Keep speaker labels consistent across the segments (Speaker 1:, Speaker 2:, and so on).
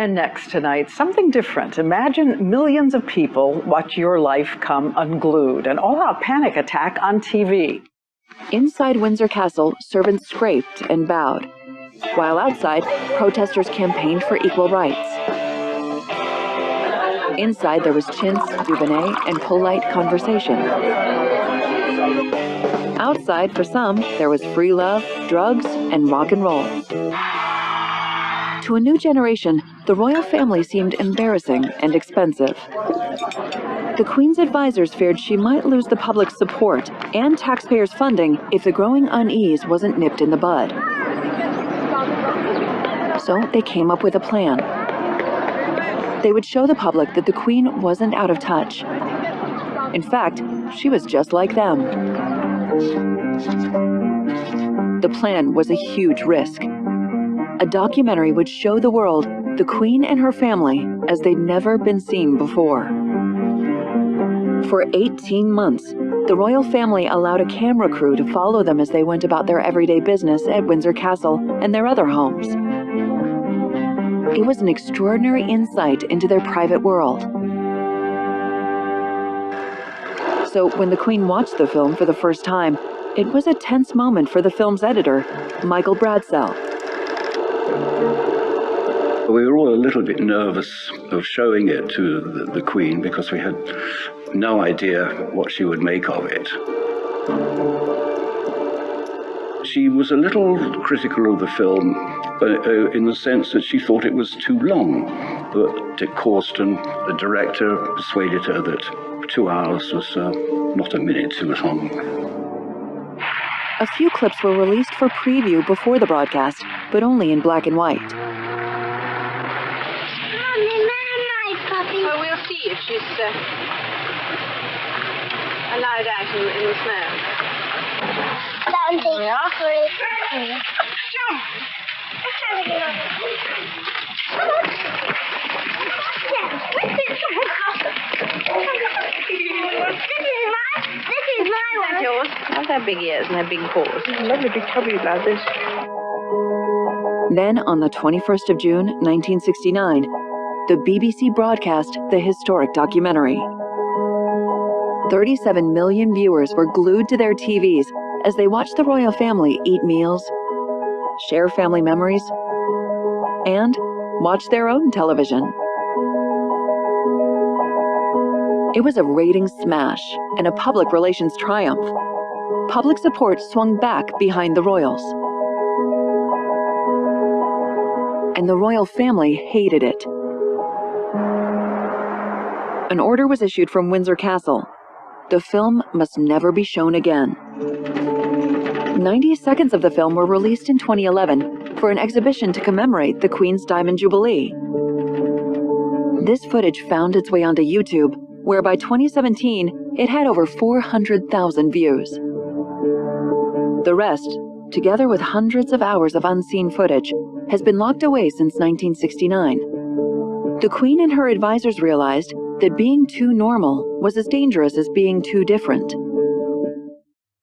Speaker 1: And next tonight, something different. Imagine millions of people watch your life come unglued. An all-out panic attack on TV.
Speaker 2: Inside Windsor Castle, servants scraped and bowed, while outside, protesters campaigned for equal rights. Inside, there was chintz, Dubonnet, and polite conversation. Outside, for some, there was free love, drugs, and rock and roll. To a new generation, the royal family seemed embarrassing and expensive. The Queen's advisors feared she might lose the public's support and taxpayers' funding if the growing unease wasn't nipped in the bud. So they came up with a plan. They would show the public that the Queen wasn't out of touch. In fact, she was just like them. The plan was a huge risk. A documentary would show the world the Queen and her family as they'd never been seen before. For 18 months, the royal family allowed a camera crew to follow them as they went about their everyday business at Windsor Castle and their other homes. It was an extraordinary insight into their private world. So when the Queen watched the film for the first time, it was a tense moment for the film's editor, Michael Bradsell.
Speaker 3: We were all a little bit nervous of showing it to the Queen because we had no idea what she would make of it. She was a little critical of the film in the sense that she thought it was too long. But Dick Corsten, the director, persuaded her that 2 hours was not a minute too long.
Speaker 2: A few clips were released for preview before the broadcast, but only in black and white.
Speaker 4: Well, we'll see if she's allowed out in the snow.
Speaker 5: Yeah. This is my one.
Speaker 4: Yours. Have their big ears and their big paws.
Speaker 5: Lovely big chubby lad, this.
Speaker 2: Then, on the 21st of June, 1969, the BBC broadcast the historic documentary. 37 million viewers were glued to their TVs as they watched the royal family eat meals, share family memories, and watch their own television. It was a ratings smash and a public relations triumph. Public support swung back behind the royals. And the royal family hated it. An order was issued from Windsor Castle. The film must never be shown again. 90 seconds of the film were released in 2011 for an exhibition to commemorate the Queen's Diamond Jubilee. This footage found its way onto YouTube, where by 2017, it had over 400,000 views. The rest, together with hundreds of hours of unseen footage, has been locked away since 1969. The Queen and her advisors realized that being too normal was as dangerous as being too different.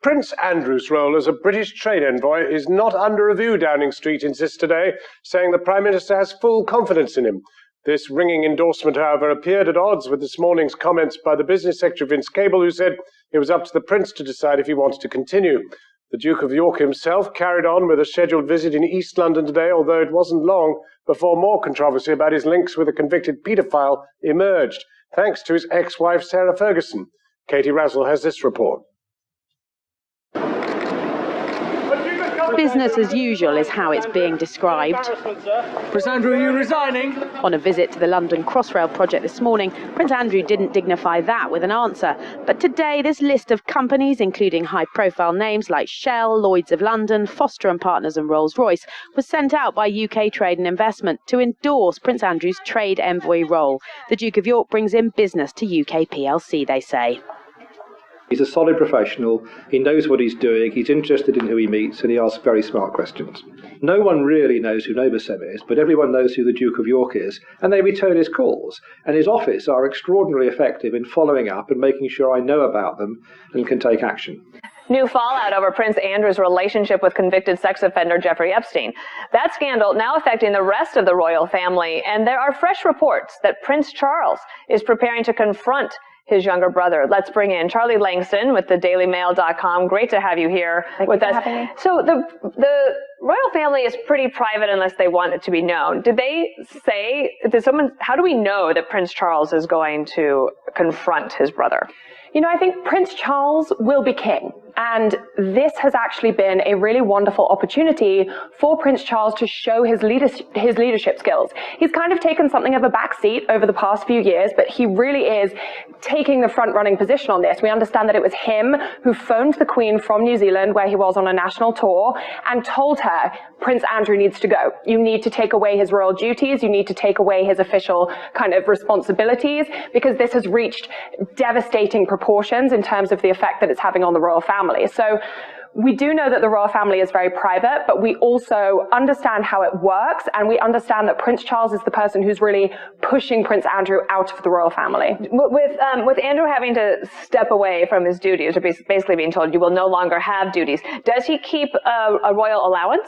Speaker 6: Prince Andrew's role as a British trade envoy is not under review, Downing Street insists today, saying the Prime Minister has full confidence in him. This ringing endorsement, however, appeared at odds with this morning's comments by the Business Secretary Vince Cable, who said it was up to the Prince to decide if he wanted to continue. The Duke of York himself carried on with a scheduled visit in East London today, although it wasn't long before more controversy about his links with a convicted paedophile emerged, thanks to his ex-wife Sarah Ferguson. Katie Razzle has this report.
Speaker 4: Business as usual is how it's being described.
Speaker 7: Prince Andrew, are you resigning?
Speaker 4: On a visit to the London Crossrail project this morning, Prince Andrew didn't dignify that with an answer. But today, this list of companies, including high-profile names like Shell, Lloyds of London, Foster & Partners and Rolls-Royce, was sent out by UK Trade and Investment to endorse Prince Andrew's trade envoy role. The Duke of York brings in business to UK PLC, they say.
Speaker 8: He's a solid professional, he knows what he's doing, he's interested in who he meets, and he asks very smart questions. No one really knows who Novosem is, but everyone knows who the Duke of York is, and they return his calls. And his office are extraordinarily effective in following up and making sure I know about them and can take action.
Speaker 9: New fallout over Prince Andrew's relationship with convicted sex offender Jeffrey Epstein. That scandal now affecting the rest of the royal family, and there are fresh reports that Prince Charles is preparing to confront his younger brother. Let's bring in Charlie Langston with thedailymail.com. Great to have you here with us. So the royal family is pretty private unless they want it to be known. Did they say, how do we know that Prince Charles is going to confront his brother?
Speaker 10: You know, I think Prince Charles will be king. And this has actually been a really wonderful opportunity for Prince Charles to show his leadership skills. He's kind of taken something of a backseat over the past few years, but he really is taking the front-running position on this. We understand that it was him who phoned the Queen from New Zealand, where he was on a national tour, and told her, Prince Andrew needs to go. You need to take away his royal duties. You need to take away his official kind of responsibilities, because this has reached devastating proportions in terms of the effect that it's having on the royal family. So we do know that the royal family is very private, but we also understand how it works, and we understand that Prince Charles is the person who's really pushing Prince Andrew out of the royal family.
Speaker 9: With Andrew having to step away from his duties, or basically being told you will no longer have duties, does he keep a royal allowance?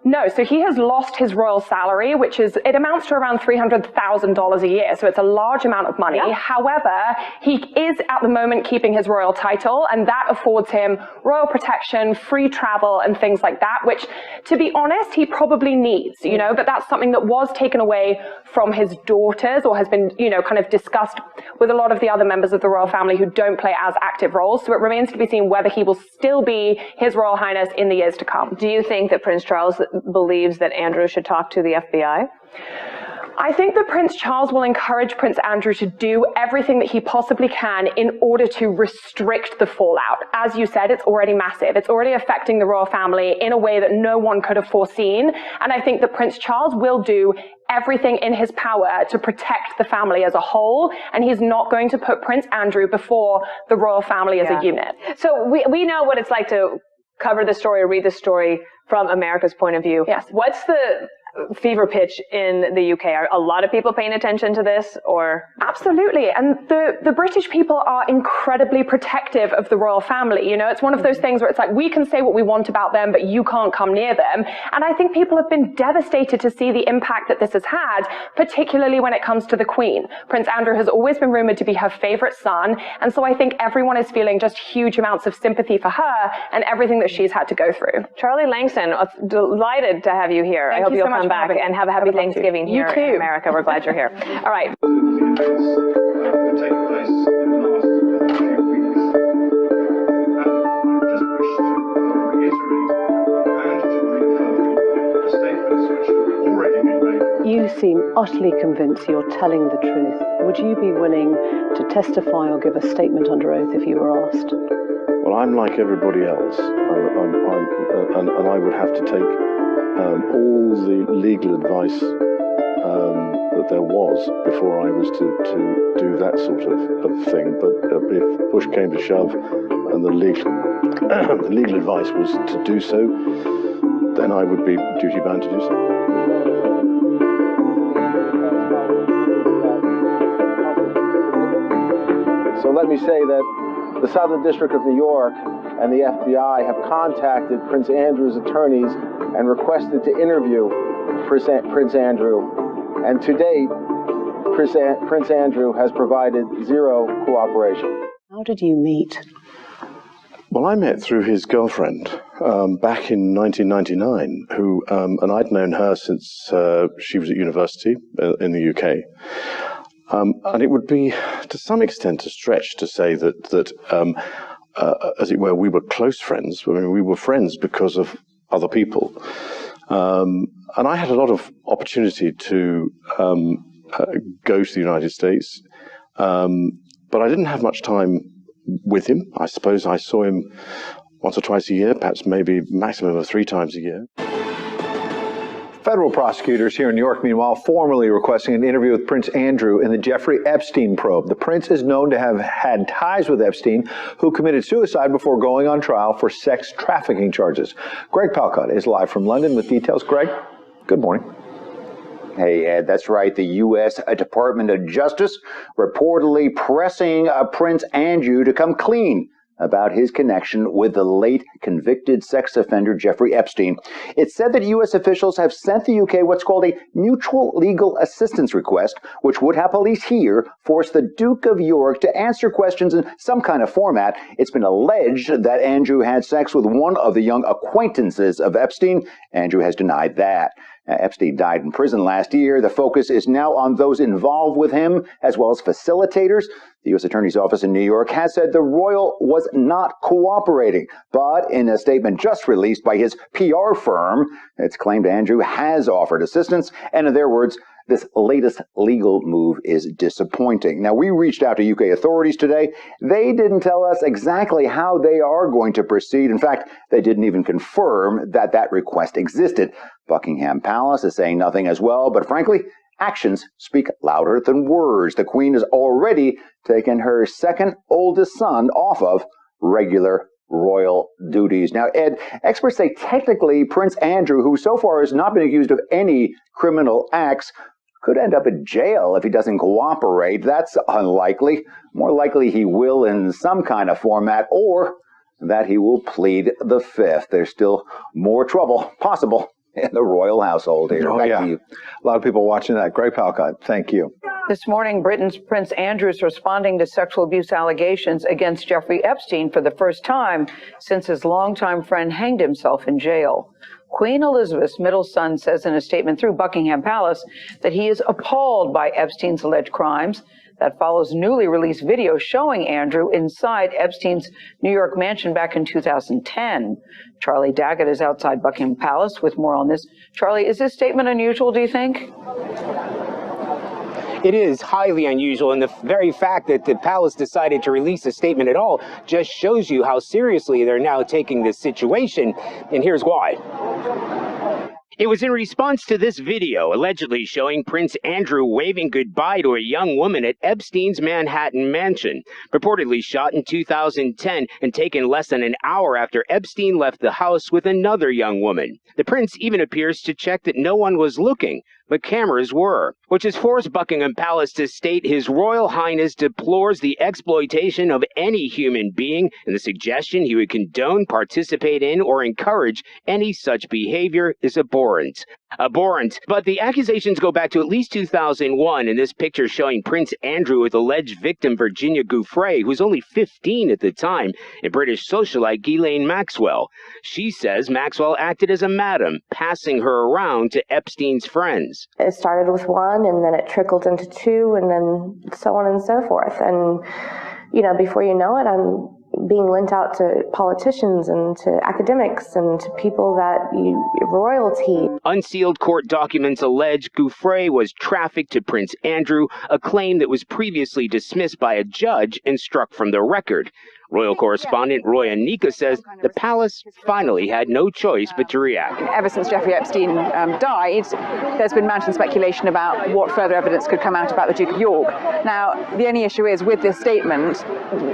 Speaker 10: No, so he has lost his royal salary, it amounts to around $300,000 a year, so it's a large amount of money. Yeah. However, he is at the moment keeping his royal title, and that affords him royal protection, free travel, and things like that, which, to be honest, he probably needs, you know, but that's something that was taken away from his daughters, or has been, you know, kind of discussed with a lot of the other members of the royal family who don't play as active roles, so it remains to be seen whether he will still be His Royal Highness in the years to come.
Speaker 9: Do you think that Prince Charles believes that Andrew should talk to the FBI?
Speaker 10: I think that Prince Charles will encourage Prince Andrew to do everything that he possibly can in order to restrict the fallout. As you said, it's already massive. It's already affecting the royal family in a way that no one could have foreseen. And I think that Prince Charles will do everything in his power to protect the family as a whole, and he's not going to put Prince Andrew before the royal family as a unit.
Speaker 9: So we know what it's like to cover the story or read the story from America's point of view.
Speaker 10: Yes.
Speaker 9: What's the fever pitch in the UK? Are a lot of people paying attention to this, or?
Speaker 10: Absolutely. And the British people are incredibly protective of the royal family. You know, it's one of those things where it's like, we can say what we want about them, but you can't come near them. And I think people have been devastated to see the impact that this has had, particularly when it comes to the Queen. Prince Andrew has always been rumored to be her favorite son. And so I think everyone is feeling just huge amounts of sympathy for her and everything that she's had to go through.
Speaker 9: Charlie Langston, delighted to have you here. I hope you'll come back and have a happy Thanksgiving here in America. We're glad you're here. All right.
Speaker 11: You seem utterly convinced you're telling the truth. Would you be willing to testify or give a statement under oath if you were asked?
Speaker 12: Well, I'm like everybody else, and I would have to take all the legal advice that there was before I was to do that sort of thing. But if push came to shove and the legal advice was to do so, then I would be duty-bound to do so.
Speaker 13: So let me say that the Southern District of New York and the FBI have contacted Prince Andrew's attorneys and requested to interview Prince Andrew. And to date, Prince Andrew has provided zero cooperation.
Speaker 11: How did you meet?
Speaker 12: Well, I met through his girlfriend back in 1999, and I'd known her since she was at university in the UK. And it would be, to some extent, a stretch to say that as it were, we were close friends. I mean, we were friends because of other people. And I had a lot of opportunity to go to the United States, but I didn't have much time with him. I suppose I saw him once or twice a year, perhaps maybe maximum of 3 times a year.
Speaker 14: Federal prosecutors here in New York, meanwhile, formally requesting an interview with Prince Andrew in the Jeffrey Epstein probe. The prince is known to have had ties with Epstein, who committed suicide before going on trial for sex trafficking charges. Greg Palcott is live from London with details. Greg, good morning.
Speaker 15: Hey, Ed, that's right. The U.S. Department of Justice reportedly pressing Prince Andrew to come clean about his connection with the late convicted sex offender Jeffrey Epstein. It's said that U.S. officials have sent the UK what's called a mutual legal assistance request, which would have police here force the Duke of York to answer questions in some kind of format. It's been alleged that Andrew had sex with one of the young acquaintances of Epstein. Andrew has denied that. Epstein died in prison last year. The focus is now on those involved with him, as well as facilitators. The U.S. Attorney's Office in New York has said the royal was not cooperating. But in a statement just released by his PR firm, it's claimed Andrew has offered assistance. And in their words, this latest legal move is disappointing. Now, we reached out to UK authorities today. They didn't tell us exactly how they are going to proceed. In fact, they didn't even confirm that that request existed. Buckingham Palace is saying nothing as well, but frankly, actions speak louder than words. The Queen has already taken her second oldest son off of regular royal duties. Now, Ed, experts say technically Prince Andrew, who so far has not been accused of any criminal acts, could end up in jail if he doesn't cooperate. That's unlikely. More likely he will in some kind of format, or that he will plead the fifth. There's still more trouble possible in the royal household here. Back to you.
Speaker 14: A lot of people watching that. Great, Palcott. Thank you.
Speaker 16: This morning, Britain's Prince Andrew is responding to sexual abuse allegations against Jeffrey Epstein for the first time since his longtime friend hanged himself in jail. Queen Elizabeth's middle son says in a statement through Buckingham Palace that he is appalled by Epstein's alleged crimes. That follows newly released video showing Andrew inside Epstein's New York mansion back in 2010. Charlie Daggett is outside Buckingham Palace with more on this. Charlie, is this statement unusual, do you think?
Speaker 17: It is highly unusual, and the very fact that the palace decided to release a statement at all just shows you how seriously they're now taking this situation, and here's why. It was in response to this video allegedly showing Prince Andrew waving goodbye to a young woman at Epstein's Manhattan mansion, purportedly shot in 2010 and taken less than an hour after Epstein left the house with another young woman. The prince even appears to check that no one was looking, but cameras were, which has forced Buckingham Palace to state His Royal Highness deplores the exploitation of any human being and the suggestion he would condone, participate in, or encourage any such behavior is abhorrent. Abhorrent. But the accusations go back to at least 2001, in this picture showing Prince Andrew with alleged victim Virginia Giuffre, who's only 15 at the time, and British socialite Ghislaine Maxwell. She says Maxwell acted as a madam, passing her around to Epstein's friends.
Speaker 18: It started with one, and then it trickled into two, and then so on and so forth. And, you know, before you know it, I'm being lent out to politicians and to academics and to people that royalty.
Speaker 17: Unsealed court documents allege Giuffre was trafficked to Prince Andrew, a claim that was previously dismissed by a judge and struck from the record. Royal correspondent Roy Anika says the palace finally had no choice but to react.
Speaker 19: Ever since Jeffrey Epstein died, there's been mounting speculation about what further evidence could come out about the Duke of York. Now, the only issue is with this statement,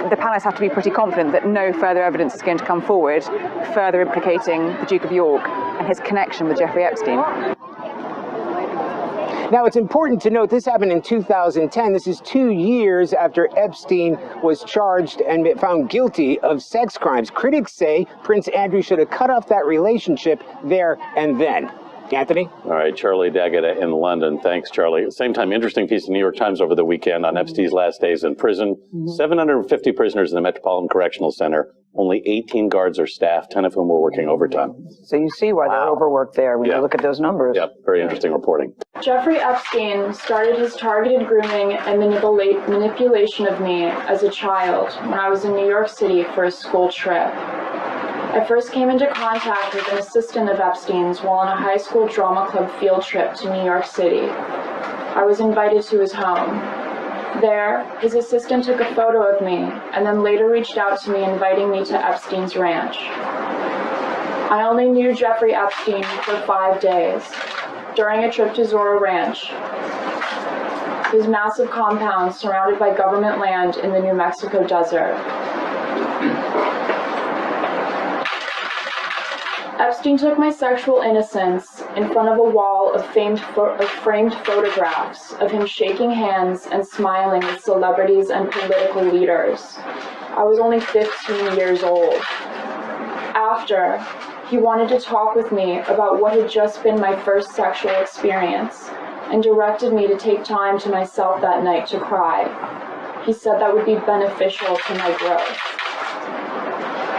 Speaker 19: the palace have to be pretty confident that no further evidence is going to come forward further implicating the Duke of York and his connection with Jeffrey Epstein.
Speaker 17: Now, it's important to note this happened in 2010. This is 2 years after Epstein was charged and found guilty of sex crimes. Critics say Prince Andrew should have cut off that relationship there and then. Anthony?
Speaker 20: All right, Charlie Daggett in London. Thanks, Charlie. At the same time, interesting piece in the New York Times over the weekend on Epstein's last days in prison. 750 prisoners in the Metropolitan Correctional Center. Only 18 guards or staff, 10 of whom were working overtime.
Speaker 16: So you see why they're overworked there when you look at those numbers.
Speaker 20: Yep, very interesting reporting.
Speaker 21: Jeffrey Epstein started his targeted grooming and manipulation of me as a child when I was in New York City for a school trip. I first came into contact with an assistant of Epstein's while on a high school drama club field trip to New York City. I was invited to his home. There, his assistant took a photo of me and then later reached out to me inviting me to Epstein's ranch. I only knew Jeffrey Epstein for 5 days. During a trip to Zorro Ranch, his massive compound surrounded by government land in the New Mexico desert. Epstein took my sexual innocence in front of a wall of framed photographs of him shaking hands and smiling with celebrities and political leaders. I was only 15 years old. After, he wanted to talk with me about what had just been my first sexual experience and directed me to take time to myself that night to cry. He said that would be beneficial to my growth.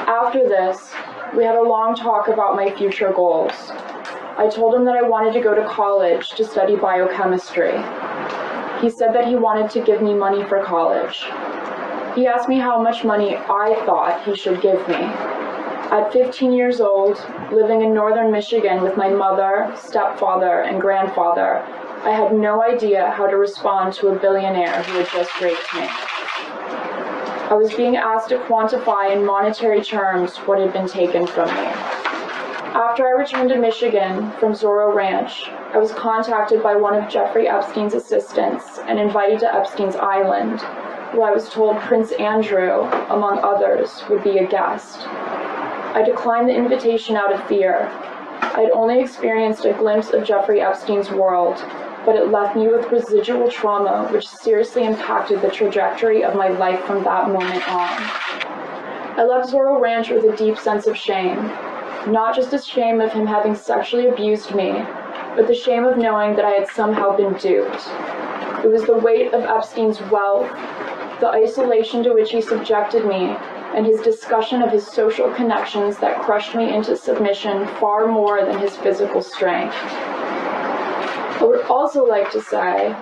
Speaker 21: After this, we had a long talk about my future goals. I told him that I wanted to go to college to study biochemistry. He said that he wanted to give me money for college. He asked me how much money I thought he should give me. At 15 years old, living in northern Michigan with my mother, stepfather, and grandfather, I had no idea how to respond to a billionaire who had just raped me. I was being asked to quantify in monetary terms what had been taken from me. After I returned to Michigan from Zorro Ranch, I was contacted by one of Jeffrey Epstein's assistants and invited to Epstein's Island, where I was told Prince Andrew, among others, would be a guest. I declined the invitation out of fear. I had only experienced a glimpse of Jeffrey Epstein's world, but it left me with residual trauma which seriously impacted the trajectory of my life from that moment on. I left Zorro Ranch with a deep sense of shame. Not just a shame of him having sexually abused me, but the shame of knowing that I had somehow been duped. It was the weight of Epstein's wealth, the isolation to which he subjected me, and his discussion of his social connections that crushed me into submission far more than his physical strength. I would also like to say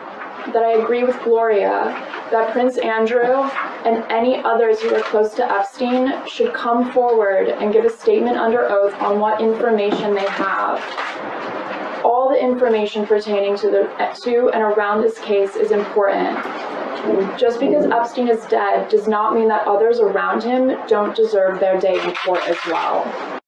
Speaker 21: that I agree with Gloria that Prince Andrew and any others who are close to Epstein should come forward and give a statement under oath on what information they have. All the information pertaining to and around this case is important. Just because Epstein is dead does not mean that others around him don't deserve their day in court as well.